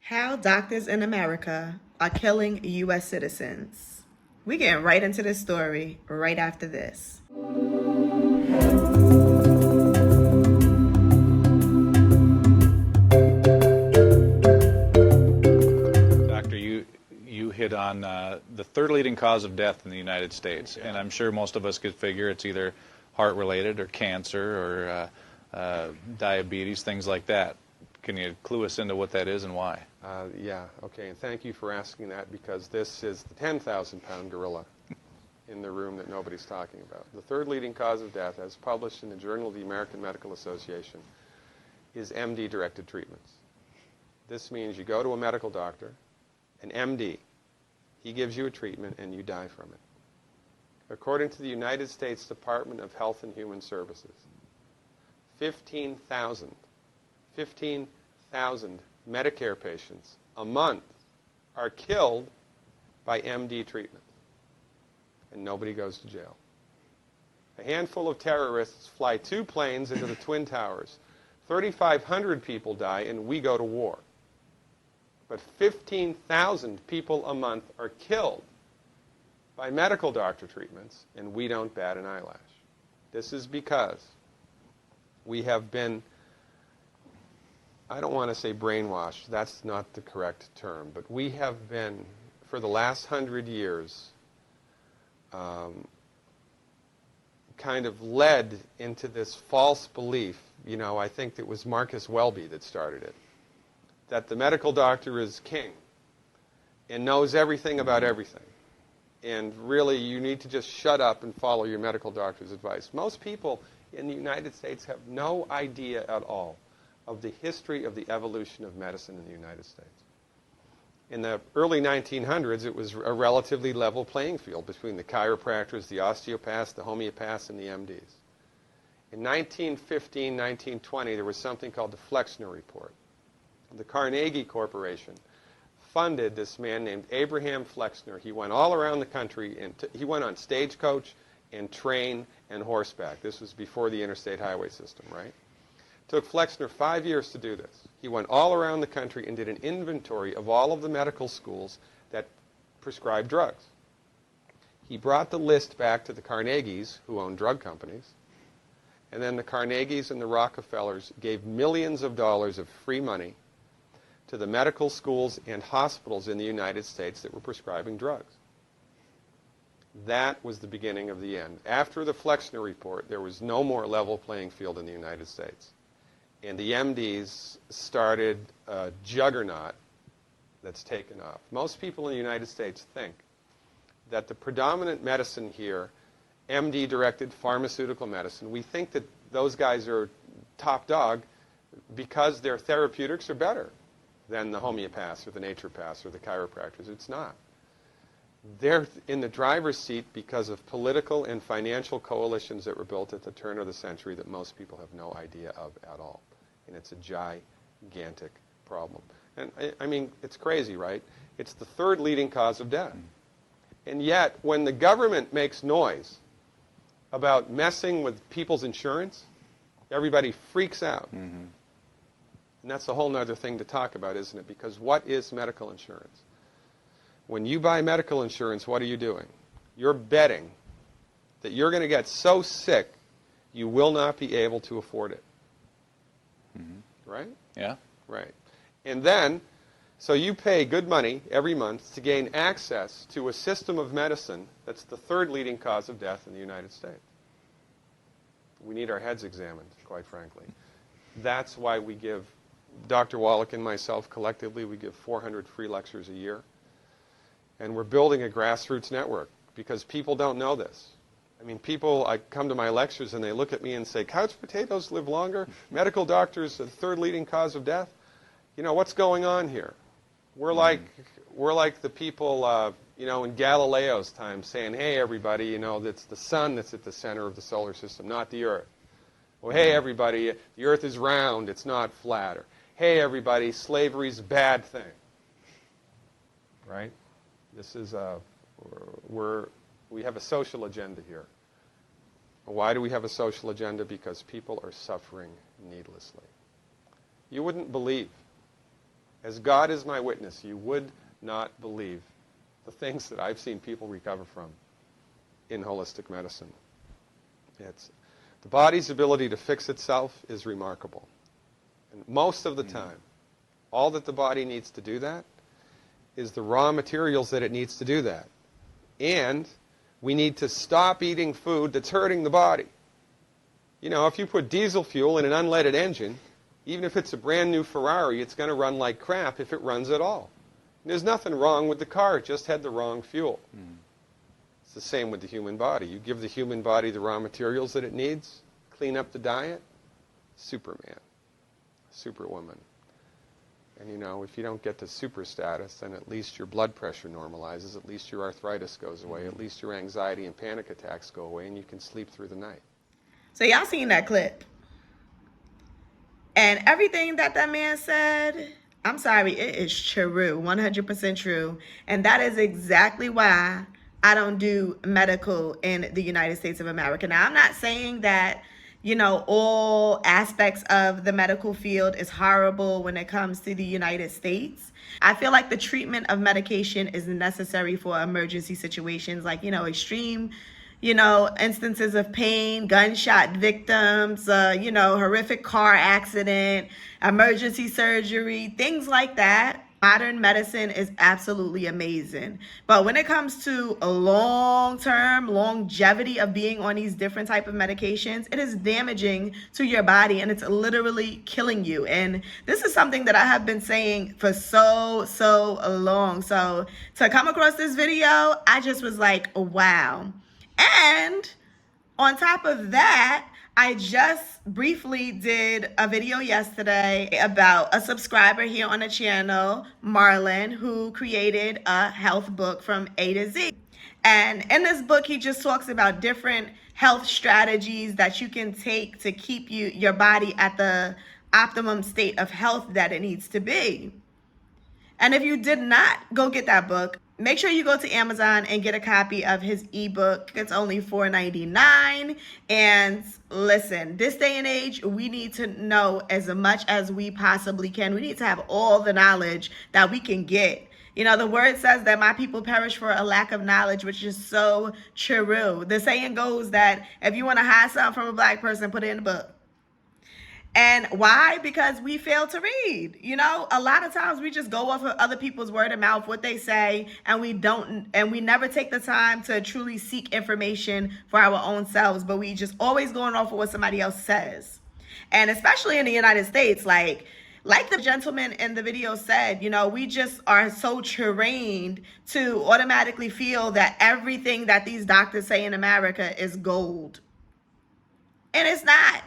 How doctors in America are killing U.S. citizens. We're getting right into this story right after this. Doctor, you hit on the third leading cause of death in the United States, and I'm sure most of us could figure it's either heart-related or cancer or diabetes, things like that. Can you clue us into what that is and why? Yeah, okay, and thank you for asking that, because this is the 10,000-pound gorilla in the room that nobody's talking about. The third leading cause of death, as published in the Journal of the American Medical Association, is MD-directed treatments. This means you go to a medical doctor, an MD. He gives you a treatment and you die from it. According to the United States Department of Health and Human Services, 15,000 Medicare patients a month are killed by MD treatment, and nobody goes to jail. A handful of terrorists fly 2 planes into the Twin Towers. 3,500 people die, and we go to war. But 15,000 people a month are killed by medical doctor treatments, and we don't bat an eyelash. This is because we have been, I don't want to say brainwashed, that's not the correct term, but we have been, for the last 100 years, kind of led into this false belief. You know, I think it was Marcus Welby that started it, that the medical doctor is king and knows everything about everything. And really, you need to just shut up and follow your medical doctor's advice. Most people in the United States have no idea at all of the history of the evolution of medicine in the United States. In the early 1900s, it was a relatively level playing field between the chiropractors, the osteopaths, the homeopaths, and the MDs. In 1915, 1920, there was something called the Flexner Report. The Carnegie Corporation funded this man named Abraham Flexner. He went all around the country, and he went on stagecoach and train and horseback. This was before the interstate highway system, right? It took Flexner 5 years to do this. He went all around the country and did an inventory of all of the medical schools that prescribed drugs. He brought the list back to the Carnegies, who owned drug companies, and then the Carnegies and the Rockefellers gave millions of dollars of free money to the medical schools and hospitals in the United States that were prescribing drugs. That was the beginning of the end. After the Flexner Report, there was no more level playing field in the United States. And the MDs started a juggernaut that's taken off. Most people in the United States think that the predominant medicine here, MD-directed pharmaceutical medicine, we think that those guys are top dog because their therapeutics are better than the homeopaths or the naturopaths or the chiropractors. It's not. They're in the driver's seat because of political and financial coalitions that were built at the turn of the century that most people have no idea of at all. And it's a gigantic problem. And I mean, it's crazy, right? It's the third leading cause of death. And yet, when the government makes noise about messing with people's insurance, everybody freaks out. And that's a whole other thing to talk about, isn't it? Because what is medical insurance? When you buy medical insurance, what are you doing? You're betting that you're going to get so sick you will not be able to afford it. Right? Yeah. Right. And then, so you pay good money every month to gain access to a system of medicine that's the third leading cause of death in the United States. We need our heads examined, quite frankly. That's why we give, Dr. Wallach and myself collectively, we give 400 free lectures a year. And we're building a grassroots network because people don't know this. I mean, people, I come to my lectures and they look at me and say, couch potatoes live longer? Medical doctors are the third leading cause of death? You know, what's going on here? We're like the people, you know, in Galileo's time saying, hey, everybody, you know, it's the sun that's at the center of the solar system, not the Earth. Well, hey, everybody, the Earth is round, it's not flat. Or, hey, everybody, slavery's a bad thing. Right? This is we have a social agenda here. Why do we have a social agenda? Because people are suffering needlessly. You wouldn't believe, As God is my witness, you would not believe the things that I've seen people recover from in holistic medicine. The body's ability to fix itself is remarkable. And most of the time, all that the body needs to do that is the raw materials that it needs to do that. And we need to stop eating food that's hurting the body. You know, if you put diesel fuel in an unleaded engine, even if it's a brand new Ferrari, it's going to run like crap if it runs at all. And there's nothing wrong with the car, it just had the wrong fuel. It's the same with the human body. You give the human body the raw materials that it needs, clean up the diet, Superman, Superwoman. And you know, if you don't get to super status, then at least your blood pressure normalizes, at least your arthritis goes away, at least your anxiety and panic attacks go away, and you can sleep through the night. So y'all seen that clip? And everything that man said, I'm sorry, it is true, 100% true. And that is exactly why I don't do medical in the United States of America. Now, I'm not saying that, you know, all aspects of the medical field is horrible when it comes to the United States. I feel like the treatment of medication is necessary for emergency situations like, you know, extreme, you know, instances of pain, gunshot victims, you know, horrific car accident, emergency surgery, things like that. Modern medicine is absolutely amazing. But when it comes to a long-term longevity of being on these different type of medications, it is damaging to your body and it's literally killing you. And this is something that I have been saying for so long. So to come across this video, I just was like, wow. And on top of that, I just briefly did a video yesterday about a subscriber here on the channel, Marlon, who created a health book from A to Z. And in this book, he just talks about different health strategies that you can take to keep your body at the optimum state of health that it needs to be. And if you did not go get that book, make sure you go to Amazon and get a copy of his ebook. It's only $4.99. And listen, this day and age, we need to know as much as we possibly can. We need to have all the knowledge that we can get. You know, the word says that my people perish for a lack of knowledge, which is so true. The saying goes that if you want to hide something from a black person, put it in a book. And why? Because we fail to read. You know, a lot of times we just go off of other people's word of mouth, what they say, and we never take the time to truly seek information for our own selves, but we just always going off of what somebody else says. And especially in the United States, like the gentleman in the video said, you know, we just are so trained to automatically feel that everything that these doctors say in America is gold. And it's not.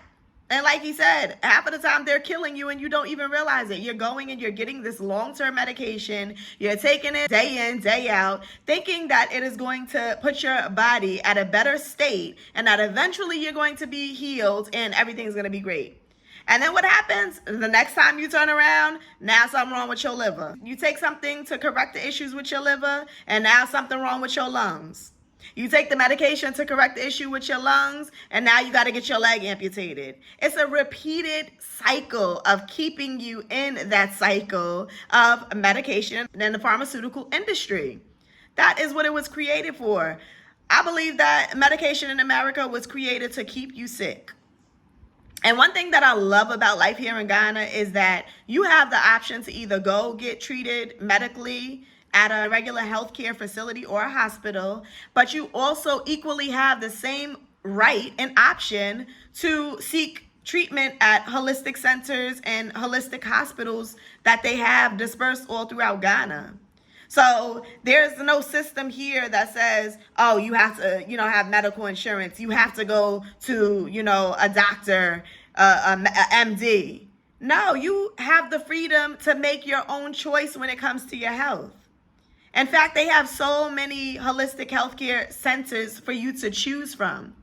And like he said, half of the time they're killing you and you don't even realize it. You're going and you're getting this long-term medication. You're taking it day in, day out, thinking that it is going to put your body at a better state and that eventually you're going to be healed and everything's going to be great. And then what happens? The next time you turn around, now something wrong with your liver. You take something to correct the issues with your liver and now something wrong with your lungs. You take the medication to correct the issue with your lungs, and now you got to get your leg amputated. It's a repeated cycle of keeping you in that cycle of medication in the pharmaceutical industry. That is what it was created for. I believe that medication in America was created to keep you sick. And one thing that I love about life here in Ghana is that you have the option to either go get treated medically at a regular healthcare facility or a hospital, but you also equally have the same right and option to seek treatment at holistic centers and holistic hospitals that they have dispersed all throughout Ghana. So there's no system here that says, oh, you have to, you know, have medical insurance. You have to go to, you know, a doctor, a MD. No, you have the freedom to make your own choice when it comes to your health. In fact, they have so many holistic healthcare centers for you to choose from.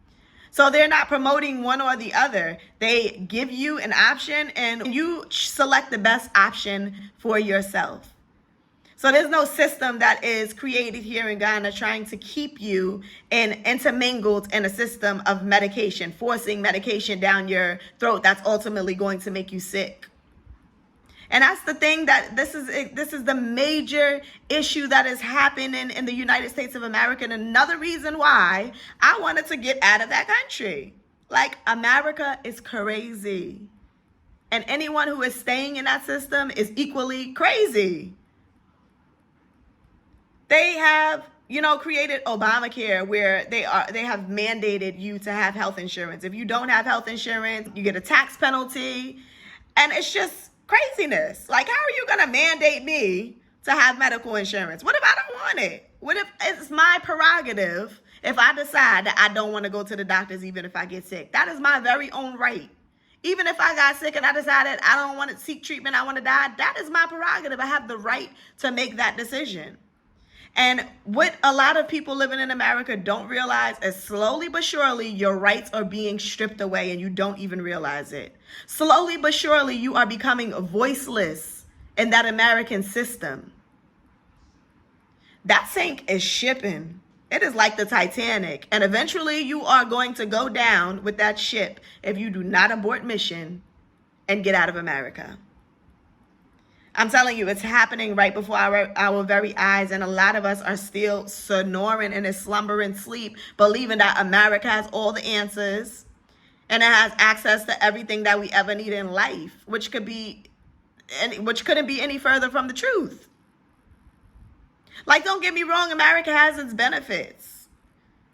So they're not promoting one or the other. They give you an option and you select the best option for yourself. So there's no system that is created here in Ghana trying to keep you intermingled in a system of medication, forcing medication down your throat that's ultimately going to make you sick. And that's the thing, that this is the major issue that is happening in the United States of America, and another reason why I wanted to get out of that country. Like, America is crazy. And anyone who is staying in that system is equally crazy. They have, created Obamacare, where they have mandated you to have health insurance. If you don't have health insurance, you get a tax penalty. And it's just craziness. Like, how are you going to mandate me to have medical insurance? What if I don't want it? What if it's my prerogative if I decide that I don't want to go to the doctors even if I get sick? That is my very own right. Even if I got sick and I decided I don't want to seek treatment, I want to die, that is my prerogative. I have the right to make that decision. And what a lot of people living in America don't realize is, slowly but surely, your rights are being stripped away and you don't even realize it. Slowly but surely, you are becoming voiceless in that American system. That sink is shipping. It is like the Titanic. And eventually you are going to go down with that ship if you do not abort mission and get out of America. I'm telling you, it's happening right before our very eyes, and a lot of us are still snoring in a slumbering sleep, believing that America has all the answers and it has access to everything that we ever need in life, which couldn't be any further from the truth. Like, don't get me wrong, America has its benefits.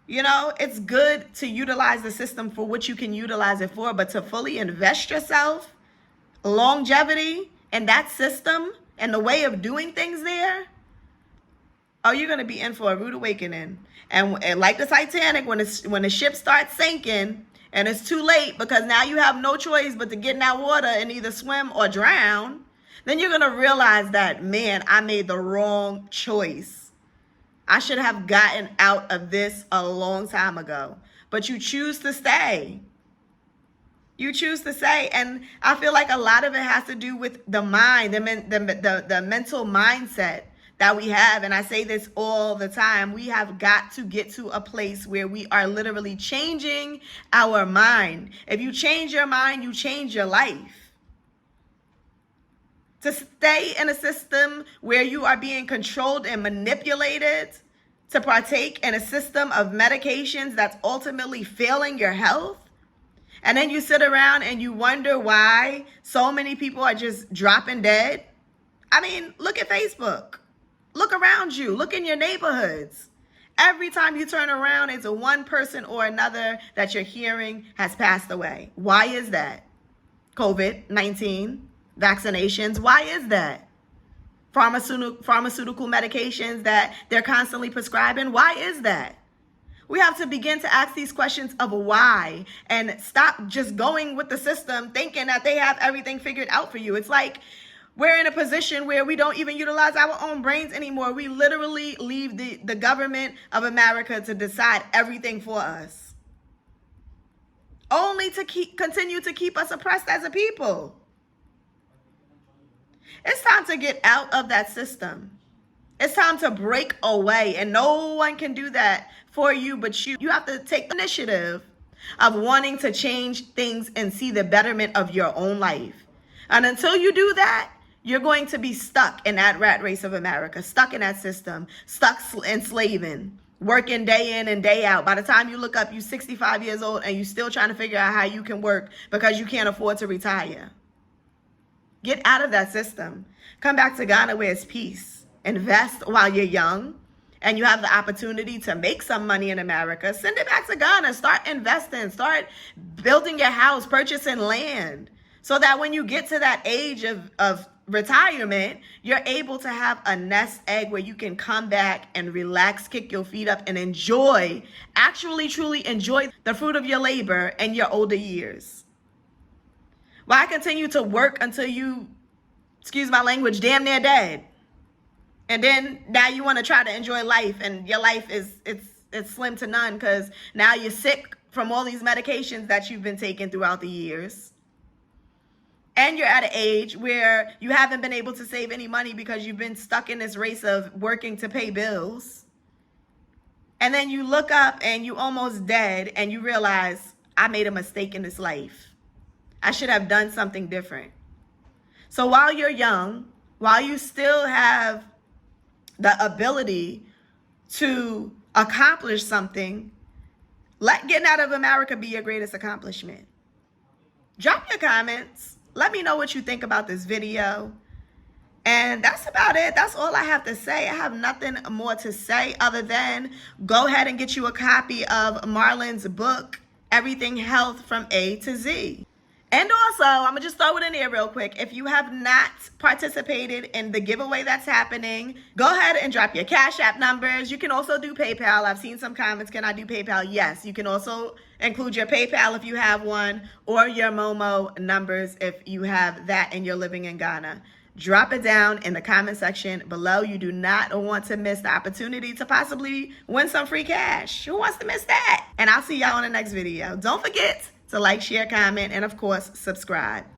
It's good to utilize the system for what you can utilize it for, but to fully invest yourself, longevity, and that system and the way of doing things there, you're going to be in for a rude awakening. And like the Titanic, when the ship starts sinking and it's too late because now you have no choice but to get in that water and either swim or drown, then you're going to realize that, man, I made the wrong choice. I should have gotten out of this a long time ago. But you choose to stay. You choose to say, and I feel like a lot of it has to do with the mind, the mental mindset that we have. And I say this all the time. We have got to get to a place where we are literally changing our mind. If you change your mind, you change your life. To stay in a system where you are being controlled and manipulated to partake in a system of medications that's ultimately failing your health. And then you sit around and you wonder why so many people are just dropping dead. I mean, look at Facebook. Look around you. Look in your neighborhoods. Every time you turn around, it's one person or another that you're hearing has passed away. Why is that? COVID-19, vaccinations. Why is that? Pharmaceutical medications that they're constantly prescribing. Why is that? We have to begin to ask these questions of why and stop just going with the system thinking that they have everything figured out for you. It's like we're in a position where we don't even utilize our own brains anymore. We literally leave the government of America to decide everything for us, only to continue to keep us oppressed as a people. It's time to get out of that system. It's time to break away, and no one can do that for you but you. You have to take the initiative of wanting to change things and see the betterment of your own life. And until you do that, you're going to be stuck in that rat race of America, stuck in that system, stuck enslaving, working day in and day out. By the time you look up, you're 65 years old and you're still trying to figure out how you can work because you can't afford to retire. Get out of that system. Come back to Ghana where it's peace. Invest while you're young and you have the opportunity to make some money in America. Send it back to Ghana. Start investing. Start building your house, purchasing land, so that when you get to that age of retirement, you're able to have a nest egg where you can come back and relax, kick your feet up, and enjoy, actually truly enjoy the fruit of your labor in your older years. Why continue to work until you, excuse my language, damn near dead? And then now you want to try to enjoy life, and your life it's slim to none because now you're sick from all these medications that you've been taking throughout the years. And you're at an age where you haven't been able to save any money because you've been stuck in this race of working to pay bills. And then you look up and you almost dead and you realize, I made a mistake in this life. I should have done something different. So while you're young, while you still have the ability to accomplish something, let getting out of America be your greatest accomplishment. Drop your comments. Let me know what you think about this video. And that's about it. That's all I have to say. I have nothing more to say other than go ahead and get you a copy of Marlon's book, Everything Health from A to Z. And also, I'm going to just throw it in here real quick. If you have not participated in the giveaway that's happening, go ahead and drop your Cash App numbers. You can also do PayPal. I've seen some comments, can I do PayPal? Yes, you can also include your PayPal if you have one, or your Momo numbers if you have that and you're living in Ghana. Drop it down in the comment section below. You do not want to miss the opportunity to possibly win some free cash. Who wants to miss that? And I'll see y'all in the next video. Don't forget to like, share, comment, and of course, subscribe.